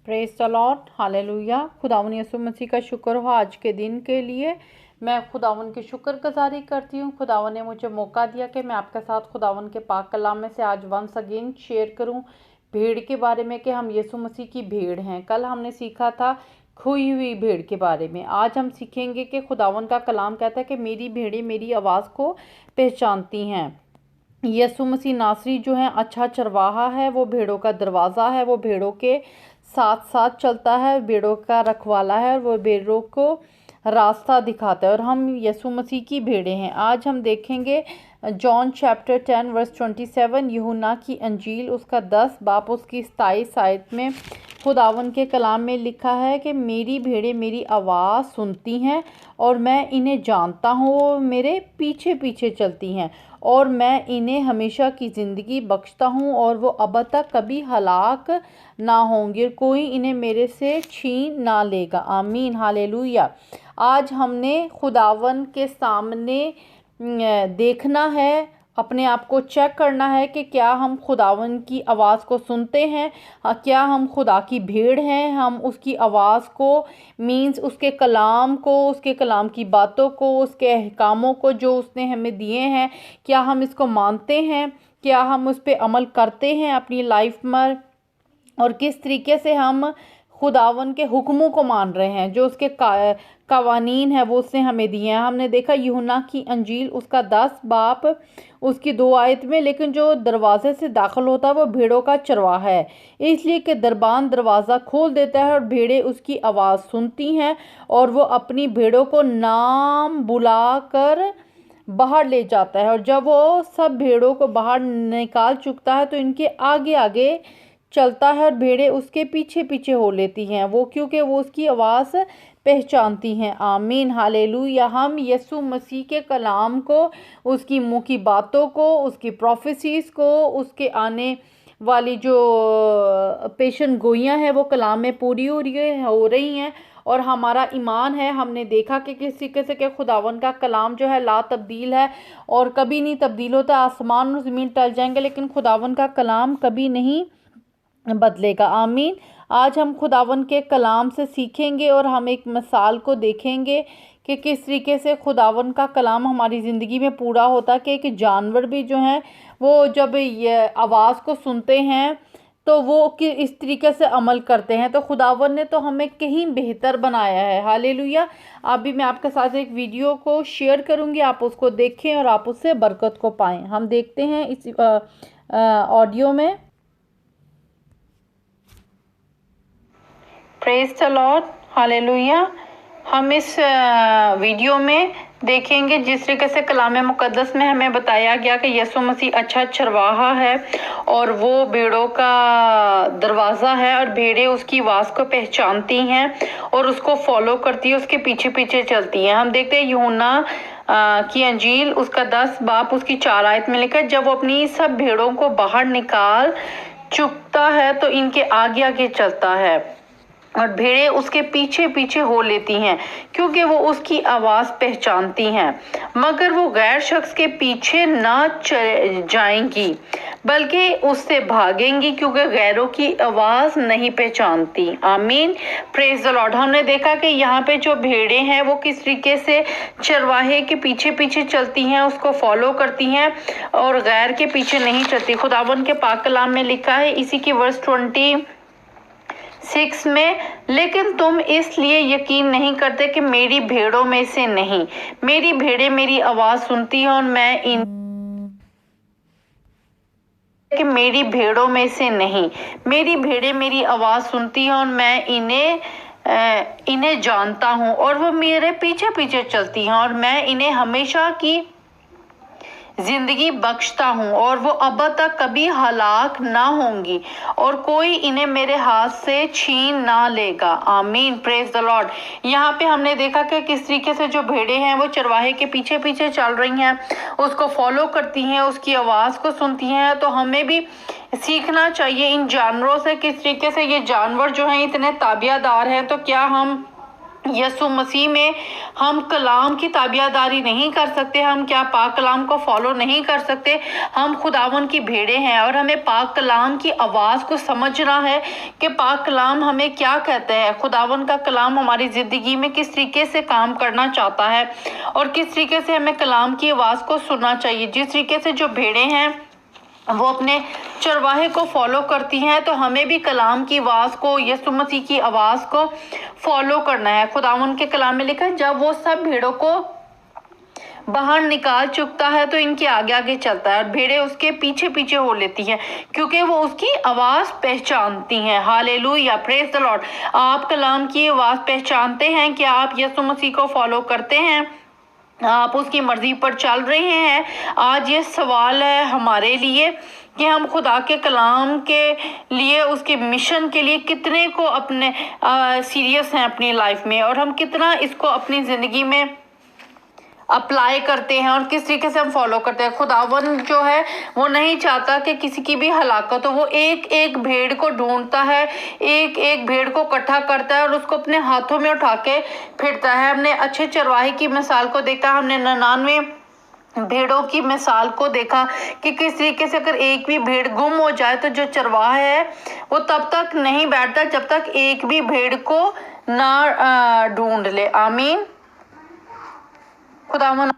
Praise the Lord, hallelujah. खुदावन यीशु मसीह का शुक्र हो आज के दिन के लिए। मैं खुदावन की शुक्रगुजारी करती हूँ। खुदावन ने मुझे मौका दिया कि मैं आपके साथ खुदावन के पाक कलाम में से आज वंस अगेन शेयर करूँ भेड़ के बारे में, कि हम यीशु मसीह की भेड़ हैं। कल हमने सीखा था खोई हुई भेड़ के बारे में। आज हम सीखेंगे कि खुदावन का कलाम कहता है कि मेरी भेड़ें मेरी आवाज़ को पहचानती हैं। यीशु मसीह नासरी जो है अच्छा चरवाहा है, वो भेड़ों का दरवाज़ा है, वो भेड़ों के साथ साथ चलता है, भेड़ों का रखवाला है, वो भेड़ों को रास्ता दिखाता है। और हम यीशु मसीह की भेड़ें हैं। आज हम देखेंगे जॉन चैप्टर 10 वर्स 27, यूहन्ना की अंजील उसका 10 बाप उसकी 27 आयत में खुदावन के कलाम में लिखा है कि मेरी भेड़ें मेरी आवाज़ सुनती हैं और मैं इन्हें जानता हूँ, वो मेरे पीछे पीछे चलती हैं और मैं इन्हें हमेशा की ज़िंदगी बख्शता हूँ और वो अब तक कभी हलाक ना होंगे, कोई इन्हें मेरे से छीन ना लेगा। आमीन, हालेलुया। आज हमने खुदावन के सामने देखना है, अपने आप को चेक करना है कि क्या हम खुदावन की आवाज़ को सुनते हैं, क्या हम खुदा की भेड़ हैं। हम उसकी आवाज़ को मीन्स उसके कलाम को, उसके कलाम की बातों को, उसके अहकामों को जो उसने हमें दिए हैं, क्या हम इसको मानते हैं, क्या हम उस पर अमल करते हैं अपनी लाइफ में, और किस तरीके से हम खुदावन के हुक्मों को मान रहे हैं जो उसके कवानीन है वो उसने हमें दिए हैं। हमने देखा यूहन्ना की अंजील उसका 10 बाप उसकी 2 आयत में, लेकिन जो दरवाजे से दाखिल होता है वो भेड़ों का चरवाहा है, इसलिए कि दरबान दरवाज़ा खोल देता है और भेड़ें उसकी आवाज़ सुनती हैं और वो अपनी भेड़ों को नाम बुलाकर बाहर ले जाता है। और जब वो सब भेड़ों को बाहर निकाल चुकता है तो इनके आगे आगे चलता है और भेड़ें उसके पीछे पीछे हो लेती हैं, वो क्योंकि वो उसकी आवाज़ पहचानती हैं। आमीन, हालेलुया। हम यीशु मसीह के कलाम को, उसकी मुँह की बातों को, उसकी प्रोफेसीज़ को, उसके आने वाली जो पेशन गोइयाँ हैं वो कलाम में पूरी हो रही हैं और हमारा ईमान है। हमने देखा कि किस तरीके से कि खुदावन का कलाम जो है ला तब्दील है और कभी नहीं तब्दील होता। आसमान और ज़मीन टल जाएंगे लेकिन खुदावन का कलाम कभी नहीं बदलेगा। आमीन। आज हम खुदावन के कलाम से सीखेंगे और हम एक मिसाल को देखेंगे कि किस तरीके से खुदावन का कलाम हमारी ज़िंदगी में पूरा होता है। कि एक जानवर भी जो हैं वो जब ये आवाज़ को सुनते हैं तो वो कि इस तरीके से अमल करते हैं। तो खुदावन ने तो हमें कहीं बेहतर बनाया है। हालेलुया। अभी मैं आपके साथ एक वीडियो को शेयर करूंगी, आप उसको देखें और आप उससे बरकत को पाएं। हम देखते हैं इस ऑडियो में। Praise the Lord, hallelujah. हम इस वीडियो में देखेंगे जिस तरीके से कलाम मुकद्दस में हमें बताया गया कि यीशु मसीह अच्छा चरवाहा है और वो भेड़ों का दरवाज़ा है और भेड़ें उसकी आवाज़ को पहचानती हैं और उसको फॉलो करती है, उसके पीछे पीछे चलती हैं। हम देखते हैं यूहन्ना की अंजील उसका 10 बाप उसकी 4 आयत में लिखा है, जब वो अपनी सब भेड़ों को बाहर निकाल चुकता है तो इनके आगे आगे चलता है और भेड़ें उसके पीछे पीछे हो लेती हैं क्योंकि वो उसकी आवाज़ पहचानती हैं, मगर वो गैर शख्स के पीछे ना जाएंगी बल्कि उससे भागेंगी क्योंकि गैरों की आवाज़ नहीं पहचानती। आमीन, प्रेज़ द लॉर्ड। हमने देखा कि यहाँ पे जो भेड़ें हैं वो किस तरीके से चरवाहे के पीछे पीछे चलती हैं, उसको फॉलो करती हैं और गैर के पीछे नहीं चलती। खुदावन के पाक कलाम में लिखा है इसी की वर्स 26 में, लेकिन तुम इसलिए यकीन नहीं करते कि मेरी भेड़ों में से नहीं, मेरी भेड़ें मेरी आवाज़ सुनती हैं और मैं कि मेरी भेड़ों में से नहीं, मेरी भेड़ें मेरी आवाज़ सुनती हैं और मैं इन्हें जानता हूँ और वो मेरे पीछे पीछे चलती हैं और मैं इन्हें हमेशा की ज़िंदगी बख्शता हूँ और वो अब तक कभी हलाक ना होंगी और कोई इन्हें मेरे हाथ से छीन ना लेगा। आमीन, प्रेज़ द लॉर्ड। यहाँ पे हमने देखा कि किस तरीके से जो भेड़ें हैं वो चरवाहे के पीछे पीछे चल रही हैं, उसको फॉलो करती हैं, उसकी आवाज़ को सुनती हैं। तो हमें भी सीखना चाहिए इन जानवरों से, किस तरीके से ये जानवर जो हैं इतने ताबियादार हैं। तो क्या हम यसु मसीह में हम कलाम की ताबियादारी नहीं कर सकते, हम क्या पाक कलाम को फॉलो नहीं कर सकते। हम खुदावन की भेड़े हैं और हमें पाक कलाम की आवाज़ को समझना है कि पाक कलाम हमें क्या कहते हैं, खुदावन का कलाम हमारी ज़िंदगी में किस तरीके से काम करना चाहता है और किस तरीके से हमें कलाम की आवाज़ को सुनना चाहिए। जिस तरीके से जो भेड़े हैं वो अपने चरवाहे को फॉलो करती हैं, तो हमें भी कलाम की आवाज़ को, यसु मसीह की आवाज़ को फॉलो करना है। खुदावन के कलाम में लिखा है, जब वो सब भेड़ों को बाहर निकाल चुकता है तो इनके आगे आगे चलता है और भेड़ें उसके पीछे पीछे हो लेती हैं, क्योंकि वो उसकी आवाज़ पहचानती हैं। Hallelujah, praise the Lord. आप कलाम की आवाज़ पहचानते हैं? क्या आप यसु मसीह को फॉलो करते हैं? आप उसकी मर्जी पर चल रहे हैं? आज ये सवाल है हमारे लिए कि हम खुदा के कलाम के लिए, उसके मिशन के लिए कितने को अपने सीरियस हैं अपनी लाइफ में, और हम कितना इसको अपनी ज़िंदगी में अप्लाई करते हैं और किस तरीके से हम फॉलो करते हैं। खुदावन जो है वो नहीं चाहता कि किसी की भी हलाकत हो। वो एक एक भेड़ को ढूंढता है, एक एक भेड़ को इकट्ठा करता है और उसको अपने हाथों में उठा के फिरता है। हमने अच्छे चरवाहे की मिसाल को देखा, हमने 99 भेड़ों की मिसाल को देखा कि किस तरीके से अगर एक भी भेड़ गुम हो जाए तो जो चरवाहा है वो तब तक नहीं बैठता जब तक एक भी भेड़ को ना ढूंढ ले। आमीन। खुदावन